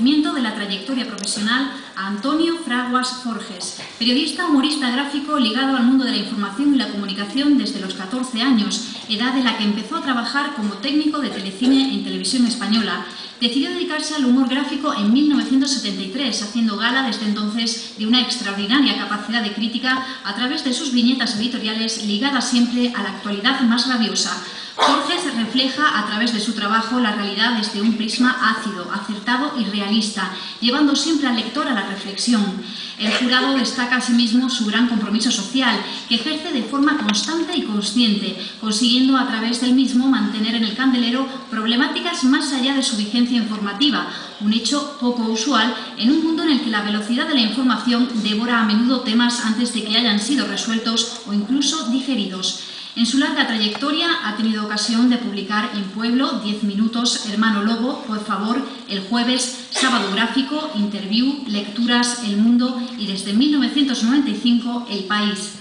reconocimiento de la trayectoria profesional a Antonio Fraguas Forges, periodista humorista gráfico ligado al mundo de la información y la comunicación desde los 14 años, edad en la que empezó a trabajar como técnico de telecine en Televisión Española. Decidió dedicarse al humor gráfico en 1973, haciendo gala desde entonces de una extraordinaria capacidad de crítica a través de sus viñetas editoriales ligadas siempre a la actualidad más rabiosa. Forges refleja a través de su trabajo la realidad desde un prisma ácido, acertado y realista, llevando siempre al lector a la reflexión. El jurado destaca asimismo su gran compromiso social, que ejerce de forma constante y consciente, consiguiendo a través del mismo mantener en el candelero problemáticas más allá de su vigencia informativa, un hecho poco usual en un mundo en el que la velocidad de la información devora a menudo temas antes de que hayan sido resueltos o incluso digeridos. En su larga trayectoria ha tenido ocasión de publicar en Pueblo, 10 minutos, Hermano Lobo, Por favor, El jueves, Sábado Gráfico, Interview, Lecturas, El Mundo y desde 1995 El País.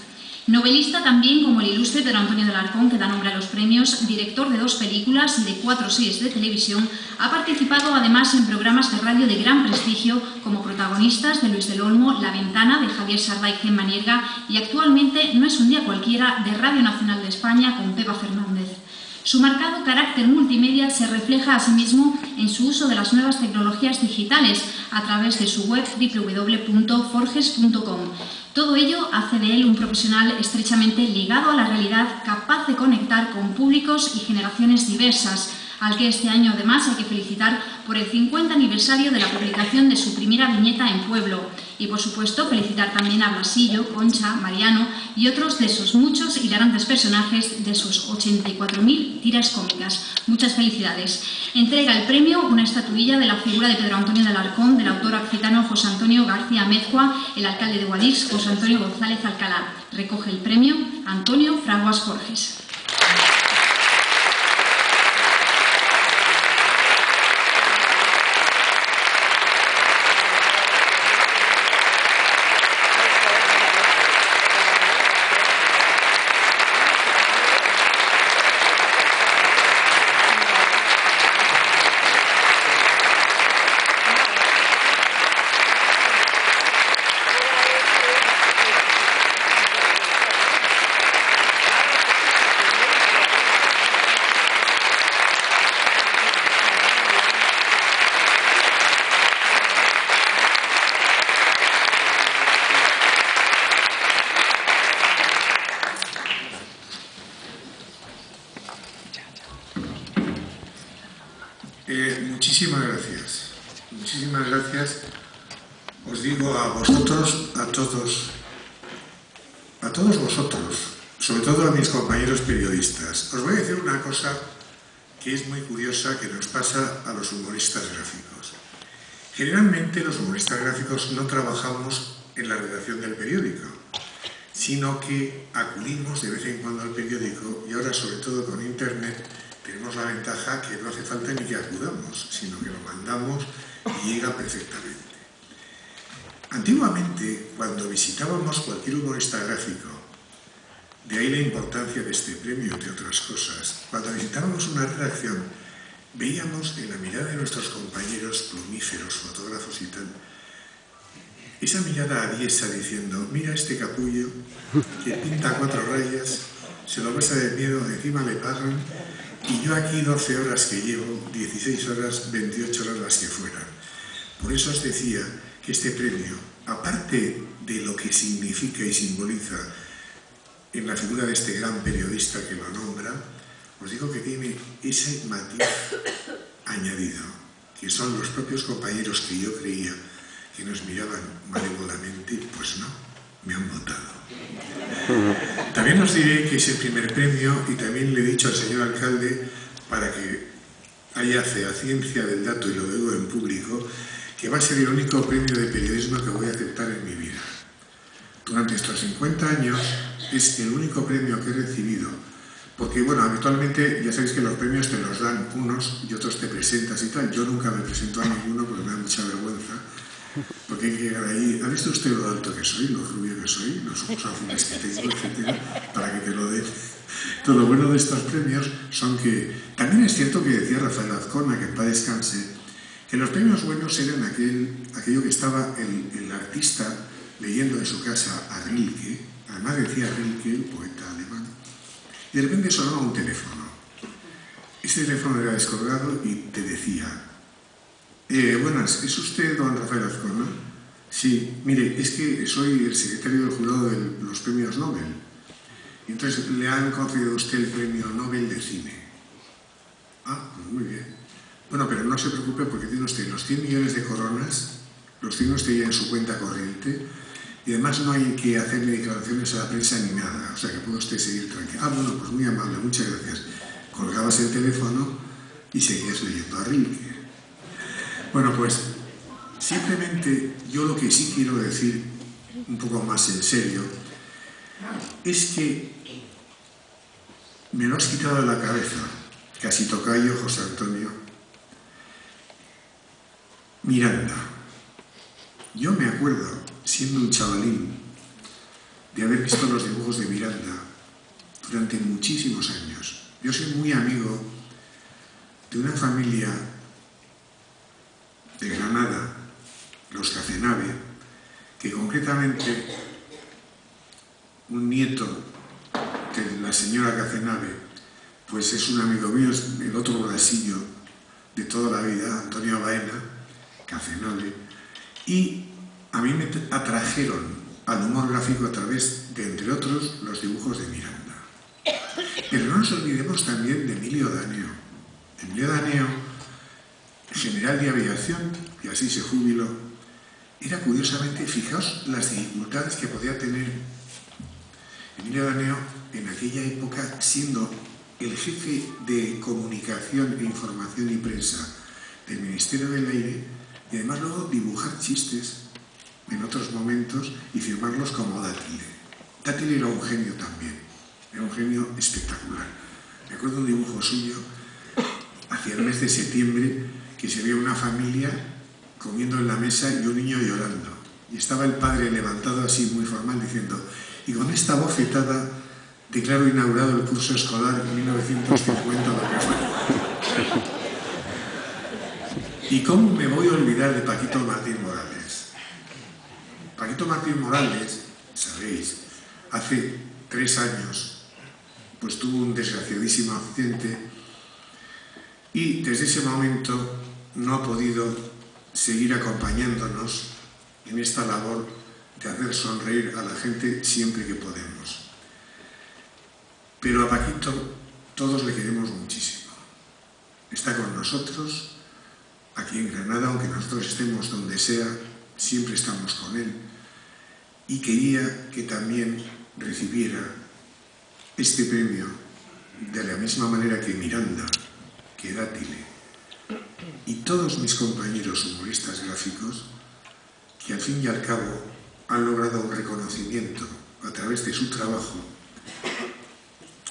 Novelista también como el ilustre Pedro Antonio de Alarcón, que da nombre a los premios, director de 2 películas y de 4 series de televisión, ha participado además en programas de radio de gran prestigio como protagonistas de Luis del Olmo, La Ventana de Javier Sardá y Gemma Nierga y actualmente No es un día cualquiera de Radio Nacional de España con Pepa Fernández. Su marcado carácter multimedia se refleja asimismo en su uso de las nuevas tecnologías digitales a través de su web www.forges.com. Todo ello hace de él un profesional estrechamente ligado a la realidad, capaz de conectar con públicos y generaciones diversas, al que este año además hay que felicitar por el 50 aniversario de la publicación de su primera viñeta en Pueblo. Y por supuesto felicitar también a Blasillo, Concha, Mariano y otros de sus muchos hilarantes personajes de sus 84.000 tiras cómicas. Muchas felicidades. Entrega el premio una estatuilla de la figura de Pedro Antonio de Alarcón, del autor occitano José Antonio García Amezcua, el alcalde de Guadix, José Antonio González Alcalá. Recoge el premio Antonio Fraguas Forges. Muchísimas gracias. Os digo a vosotros, a todos vosotros, sobre todo a mis compañeros periodistas. Os voy a decir una cosa que es muy curiosa, que nos pasa a los humoristas gráficos. Generalmente los humoristas gráficos no trabajamos en la redacción del periódico, sino que acudimos de vez en cuando al periódico y ahora, sobre todo con Internet, tenemos la ventaja que no hace falta ni que acudamos, sino que lo mandamos y llega perfectamente. Antiguamente, cuando visitábamos cualquier humorista gráfico, de ahí la importancia de este premio, entre otras cosas, cuando visitábamos una redacción, veíamos en la mirada de nuestros compañeros plumíferos, fotógrafos y tal, esa mirada aviesa diciendo: mira este capullo que pinta 4 rayas, se lo besa de miedo, encima le pagan, y yo aquí 12 horas que llevo, 16 horas, 28 horas las que fueran. Por eso os decía que este premio, aparte de lo que significa y simboliza en la figura de este gran periodista que lo nombra, os digo que tiene ese matiz añadido, que son los propios compañeros que yo creía que nos miraban malévolamente, pues no, me han votado. También os diré que es el primer premio, y también le he dicho al señor alcalde, para que haya fehaciencia del dato y lo digo en público, que va a ser el único premio de periodismo que voy a aceptar en mi vida. Durante estos 50 años es el único premio que he recibido, porque bueno, habitualmente ya sabéis que los premios te los dan unos y otros te presentas y tal. Yo nunca me presento a ninguno porque me da mucha vergüenza, porque hay que llegar ahí. ¿Ha visto usted lo alto que soy, lo rubio que soy, los ojos azules que tengo, etcétera, para que te lo den? Todo lo bueno de estos premios son que también es cierto que decía Rafael Azcona, que en paz descanse, Que los premios buenos eran aquello que estaba el artista leyendo en su casa a Rilke, además decía Rilke, el poeta alemán, y de repente sonaba un teléfono. Ese teléfono era descolgado y te decía: buenas, ¿es usted don Rafael Azcona? Sí, mire, es que soy el secretario del jurado de los premios Nobel. Y entonces le han concedido a usted el premio Nobel de cine. Ah, pues muy bien. Bueno, pero no se preocupe porque tiene usted los 100 millones de coronas, los tiene usted ya en su cuenta corriente, y además no hay que hacerle declaraciones a la prensa ni nada, o sea que puede usted seguir tranquilo. Ah, bueno, pues muy amable, muchas gracias. Colgabas el teléfono y seguías leyendo a Rilke. Bueno, pues simplemente yo lo que sí quiero decir, un poco más en serio, es que me lo has quitado de la cabeza, casi tocayo, José Antonio. Miranda. Yo me acuerdo, siendo un chavalín, de haber visto los dibujos de Miranda durante muchísimos años. Yo soy muy amigo de una familia de Granada, los Cazenave, que concretamente un nieto de la señora Cazenave, pues es un amigo mío, es el otro brasillo de toda la vida, Antonio Baena, Cazenave, y a mí me atrajeron al humor gráfico a través de, entre otros, los dibujos de Miranda. Pero no nos olvidemos también de Emilio Daneo. Emilio Daneo, general de aviación, y así se jubiló, era curiosamente, fijaos las dificultades que podía tener Emilio Daneo en aquella época, siendo el jefe de comunicación e información y prensa del Ministerio del Aire, y además luego dibujar chistes en otros momentos y firmarlos como Dátile. Dátile era un genio también, era un genio espectacular. Me acuerdo de un dibujo suyo hacia el mes de septiembre, que se veía una familia comiendo en la mesa y un niño llorando. Y estaba el padre levantado así muy formal diciendo: y con esta bofetada declaro inaugurado el curso escolar en 1950 lo que fue. ¿Y cómo me voy a olvidar de Paquito Martín Morales? Paquito Martín Morales, sabéis, hace 3 años pues tuvo un desgraciadísimo accidente y desde ese momento no ha podido seguir acompañándonos en esta labor de hacer sonreír a la gente siempre que podemos. Pero a Paquito todos le queremos muchísimo. Está con nosotros aquí en Granada, aunque nosotros estemos donde sea, siempre estamos con él, y quería que también recibiera este premio de la misma manera que Miranda, que Dátile, y todos mis compañeros humoristas gráficos, que al fin y al cabo han logrado un reconocimiento a través de su trabajo,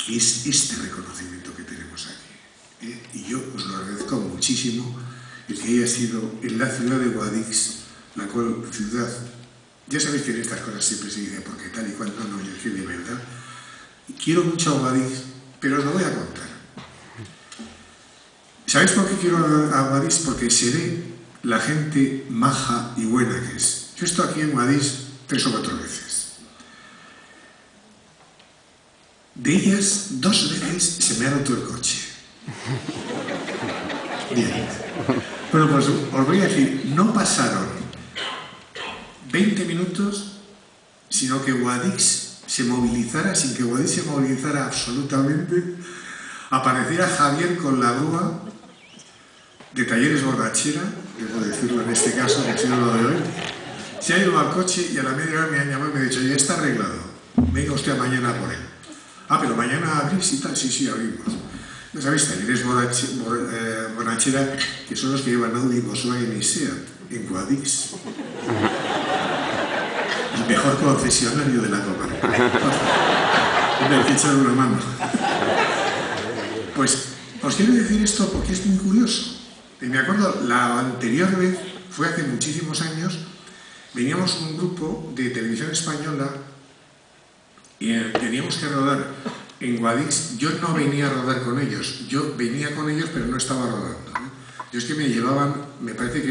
que es este reconocimiento que tenemos aquí. Y yo os lo agradezco muchísimo, el que haya sido en la ciudad de Guadix, la cual ciudad, ya sabéis que en estas cosas siempre se dice porque tal y cual, no, yo es que de verdad quiero mucho a Guadix, pero os lo voy a contar. ¿Sabéis por qué quiero a Guadix? Porque se ve la gente maja y buena que es. Yo he estado aquí en Guadix 3 o 4 veces. De ellas, 2 veces se me ha roto el coche. Bien. Bueno, pues os voy a decir, no pasaron 20 minutos, sino que Guadix se movilizara, sin que Guadix se movilizara absolutamente, apareciera Javier con la grúa de Talleres Borrachera, debo decirlo en este caso, que ha sido lo de hoy. Se ha ido al coche y a la media hora me han llamado y me han dicho: ya está arreglado, venga usted mañana por él. Ah, pero mañana abrís y tal, sí, abrimos. ¿No sabéis? Talleres Borrachera, que son los que llevan Audi, Volkswagen y Seat en Guadix. El mejor concesionario de la comarca. Me hay que echar una mano. Pues os quiero decir esto porque es muy curioso. Y me acuerdo, la anterior vez, fue hace muchísimos años, veníamos un grupo de televisión española y teníamos que rodar en Guadix. Yo no venía a rodar con ellos, yo venía con ellos pero no estaba rodando, ¿no? Yo es que me llevaban, me parece que